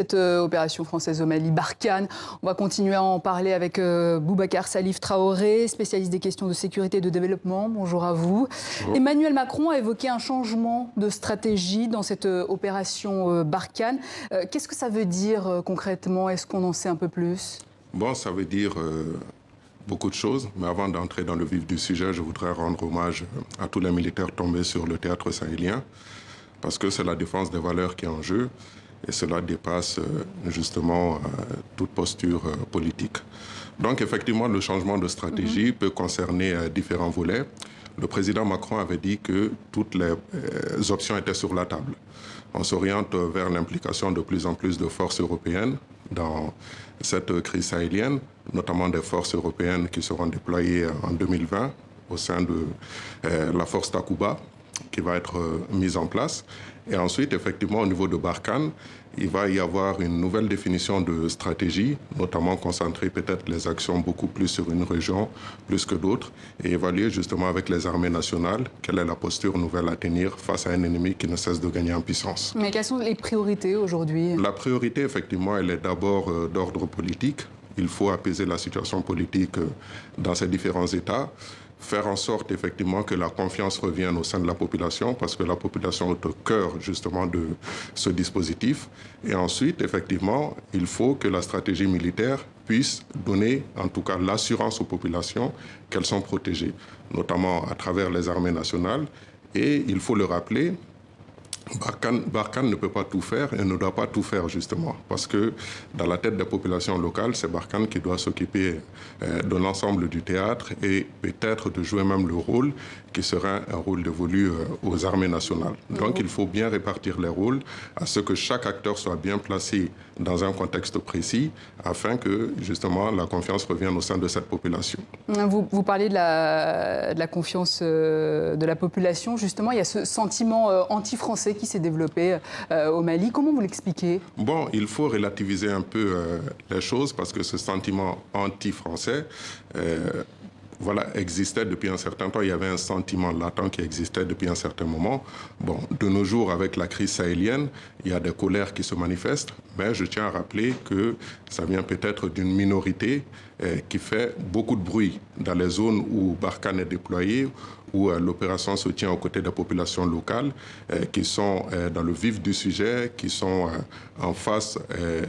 Cette opération française au Mali, Barkhane. On va continuer à en parler avec Boubacar Salif Traoré, spécialiste des questions de sécurité et de développement. Bonjour à vous. Bonjour. Emmanuel Macron a évoqué un changement de stratégie dans cette opération Barkhane. Qu'est-ce que ça veut dire concrètement? Est-ce qu'on en sait un peu plus? Bon, ça veut dire beaucoup de choses. Mais avant d'entrer dans le vif du sujet, je voudrais rendre hommage à tous les militaires tombés sur le théâtre sahélien, parce que c'est la défense des valeurs qui est en jeu. Et cela dépasse justement toute posture politique. Donc effectivement, le changement de stratégie peut concerner différents volets. Le président Macron avait dit que toutes les options étaient sur la table. On s'oriente vers l'implication de plus en plus de forces européennes dans cette crise sahélienne, notamment des forces européennes qui seront déployées en 2020 au sein de la force Takuba, qui va être mise en place. Et ensuite, effectivement, au niveau de Barkhane, il va y avoir une nouvelle définition de stratégie, notamment concentrer peut-être les actions beaucoup plus sur une région plus que d'autres et évaluer justement avec les armées nationales quelle est la posture nouvelle à tenir face à un ennemi qui ne cesse de gagner en puissance. Mais quelles sont les priorités aujourd'hui? La priorité, effectivement, elle est d'abord d'ordre politique. Il faut apaiser la situation politique dans ces différents États, faire en sorte effectivement que la confiance revienne au sein de la population, parce que la population est au cœur justement de ce dispositif. Et ensuite, effectivement, il faut que la stratégie militaire puisse donner en tout cas l'assurance aux populations qu'elles sont protégées, notamment à travers les armées nationales. Et il faut le rappeler, Barkhane ne peut pas tout faire et ne doit pas tout faire justement, parce que dans la tête des populations locales, c'est Barkhane qui doit s'occuper de l'ensemble du théâtre et peut-être de jouer même le rôle qui sera un rôle dévolu aux armées nationales. Donc il faut bien répartir les rôles à ce que chaque acteur soit bien placé dans un contexte précis afin que justement la confiance revienne au sein de cette population. Vous parlez de la confiance de la population. Justement, il y a ce sentiment anti-français qui s'est développé au Mali. Comment vous l'expliquez? Bon, il faut relativiser un peu les choses parce que ce sentiment anti-français voilà, existait depuis un certain temps. Il y avait un sentiment latent qui existait depuis un certain moment. Bon, de nos jours, avec la crise sahélienne, il y a des colères qui se manifestent, mais je tiens à rappeler que ça vient peut-être d'une minorité qui fait beaucoup de bruit dans les zones où Barkhane est déployé, où l'opération se tient aux côtés des populations locales qui sont dans le vif du sujet, qui sont en face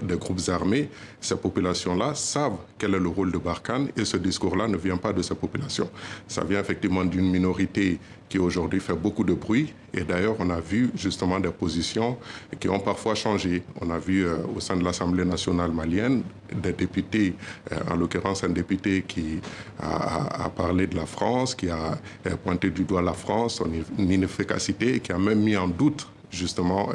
des groupes armés. Ces populations-là savent quel est le rôle de Barkhane et ce discours-là ne vient pas de ces populations. Ça vient effectivement d'une minorité qui aujourd'hui fait beaucoup de bruit. Et d'ailleurs, on a vu justement des positions qui ont parfois changé. On a vu au sein de l'Assemblée nationale malienne des députés, en l'occurrence un député qui a parlé de la France, qui a pointé du doigt la France, son inefficacité, qui a même mis en doute justement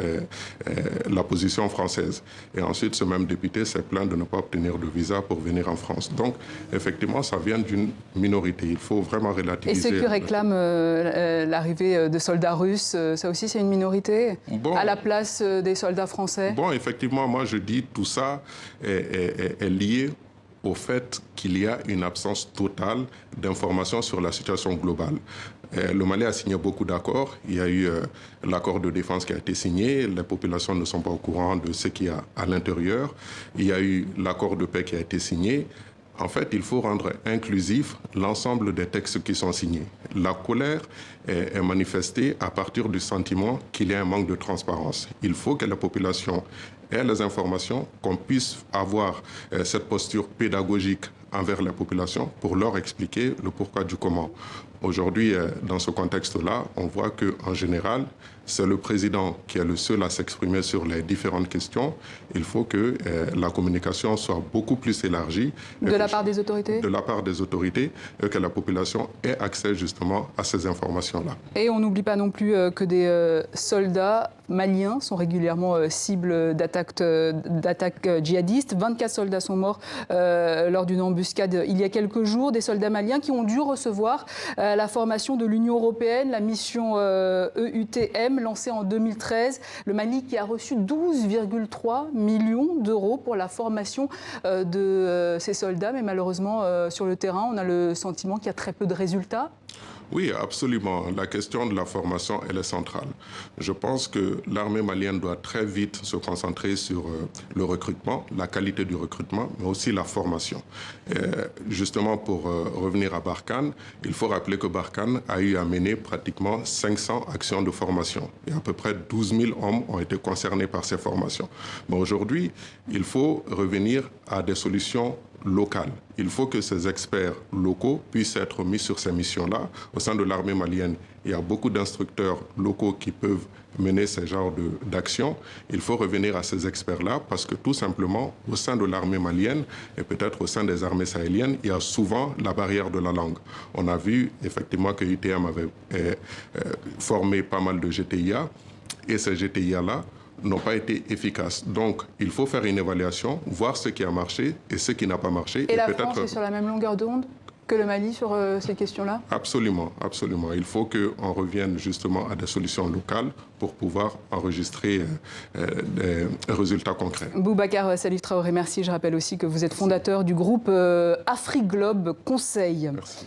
la position française. Et ensuite, ce même député s'est plaint de ne pas obtenir de visa pour venir en France. Donc, effectivement, ça vient d'une minorité. Il faut vraiment relativiser. Et ceux qui réclament l'arrivée de soldats russes, ça aussi, c'est une minorité à la place des soldats français? Bon, effectivement, moi, je dis tout ça est lié au fait qu'il y a une absence totale d'informations sur la situation globale. Le Mali a signé beaucoup d'accords. Il y a eu l'accord de défense qui a été signé. Les populations ne sont pas au courant de ce qu'il y a à l'intérieur. Il y a eu l'accord de paix qui a été signé. En fait, il faut rendre inclusif l'ensemble des textes qui sont signés. La colère est manifestée à partir du sentiment qu'il y a un manque de transparence. Il faut que la population ait les informations, qu'on puisse avoir cette posture pédagogique envers la population pour leur expliquer le pourquoi du comment. Aujourd'hui, dans ce contexte-là, on voit qu'en général, c'est le président qui est le seul à s'exprimer sur les différentes questions. Il faut que la communication soit beaucoup plus élargie. De la part des autorités? De la part des autorités, et que la population ait accès justement à ces informations-là. Et on n'oublie pas non plus que des soldats maliens sont régulièrement cibles d'attaques djihadistes. 24 soldats sont morts lors d'une embuscade il y a quelques jours. Des soldats maliens qui ont dû recevoir la formation de l'Union européenne, la mission EUTM, lancée en 2013. Le Mali qui a reçu 12,3 millions d'euros pour la formation de ces soldats. Mais malheureusement, sur le terrain, on a le sentiment qu'il y a très peu de résultats. Oui, absolument. La question de la formation, elle est centrale. Je pense que l'armée malienne doit très vite se concentrer sur le recrutement, la qualité du recrutement, mais aussi la formation. Justement, pour revenir à Barkhane, il faut rappeler que Barkhane a eu à mener pratiquement 500 actions de formation. Et à peu près 12 000 hommes ont été concernés par ces formations. Mais aujourd'hui, il faut revenir à des solutions locales. Il faut que ces experts locaux puissent être mis sur ces missions-là. Au sein de l'armée malienne, il y a beaucoup d'instructeurs locaux qui peuvent mener ce genre d'actions. Il faut revenir à ces experts-là parce que tout simplement, au sein de l'armée malienne et peut-être au sein des armées sahéliennes, il y a souvent la barrière de la langue. On a vu effectivement que UTM avait formé pas mal de GTIA et ces GTIA-là n'ont pas été efficaces. Donc, il faut faire une évaluation, voir ce qui a marché et ce qui n'a pas marché. Et la France est sur la même longueur d'onde que le Mali sur ces questions-là? Absolument, absolument. Il faut qu'on revienne justement à des solutions locales pour pouvoir enregistrer des résultats concrets. Boubacar Salif Traoré, merci. Je rappelle aussi que vous êtes fondateur du groupe Afrique Globe Conseil. Merci.